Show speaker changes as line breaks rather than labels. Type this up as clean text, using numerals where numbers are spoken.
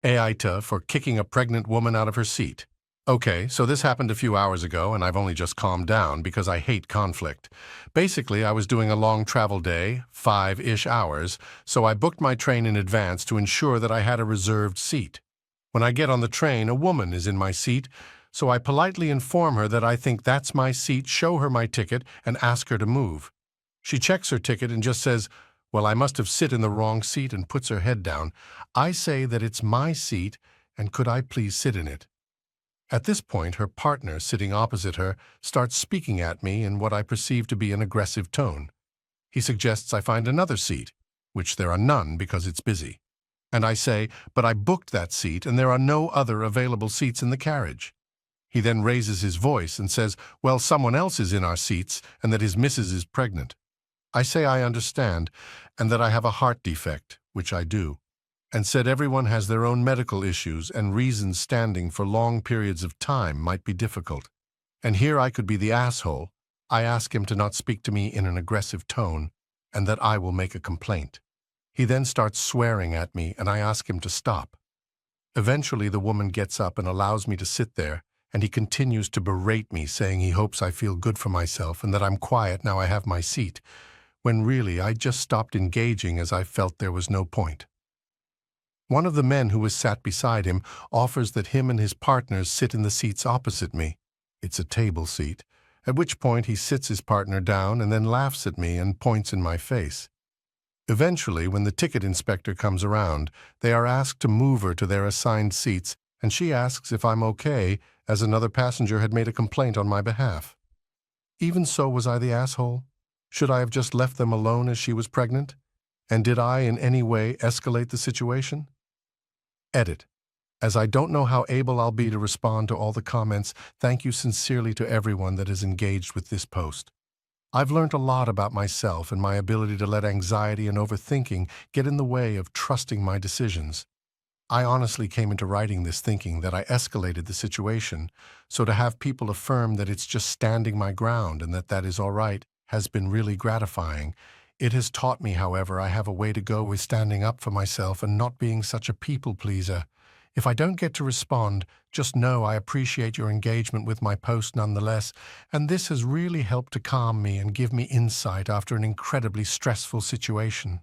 Aita for kicking a pregnant woman out of her seat. Okay, so this happened a few hours ago, and I've only just calmed down because I hate conflict. Basically, I was doing a long travel day, 5-ish hours, so I booked my train in advance to ensure that I had a reserved seat. When I get on the train, a woman is in my seat, so I politely inform her that I think that's my seat, show her my ticket, and ask her to move. She checks her ticket and just says, "Well, I must have sit in the wrong seat," and puts her head down. I say that it's my seat, and could I please sit in it? At this point, her partner, sitting opposite her, starts speaking at me in what I perceive to be an aggressive tone. He suggests I find another seat, which there are none because it's busy. And I say, "But I booked that seat and there are no other available seats in the carriage." He then raises his voice and says, "Well, someone else is in our seats and that his missus is pregnant." I say I understand and that I have a heart defect, which I do, and said everyone has their own medical issues and reasons standing for long periods of time might be difficult. And here I could be the asshole. I ask him to not speak to me in an aggressive tone and that I will make a complaint. He then starts swearing at me and I ask him to stop. Eventually the woman gets up and allows me to sit there, and he continues to berate me, saying he hopes I feel good for myself and that I'm quiet now I have my seat, when really I just stopped engaging as I felt there was no point. One of the men who was sat beside him offers that him and his partners sit in the seats opposite me. It's a table seat, at which point he sits his partner down and then laughs at me and points in my face. Eventually, when the ticket inspector comes around, they are asked to move her to their assigned seats, and she asks if I'm okay, as another passenger had made a complaint on my behalf. Even so, was I the asshole? Should I have just left them alone as she was pregnant? And did I in any way escalate the situation? Edit. As I don't know how able I'll be to respond to all the comments, thank you sincerely to everyone that has engaged with this post. I've learned a lot about myself and my ability to let anxiety and overthinking get in the way of trusting my decisions. I honestly came into writing this thinking that I escalated the situation, so to have people affirm that it's just standing my ground and that is all right has been really gratifying. It has taught me, however, I have a way to go with standing up for myself and not being such a people pleaser. If I don't get to respond, just know I appreciate your engagement with my post nonetheless, and this has really helped to calm me and give me insight after an incredibly stressful situation.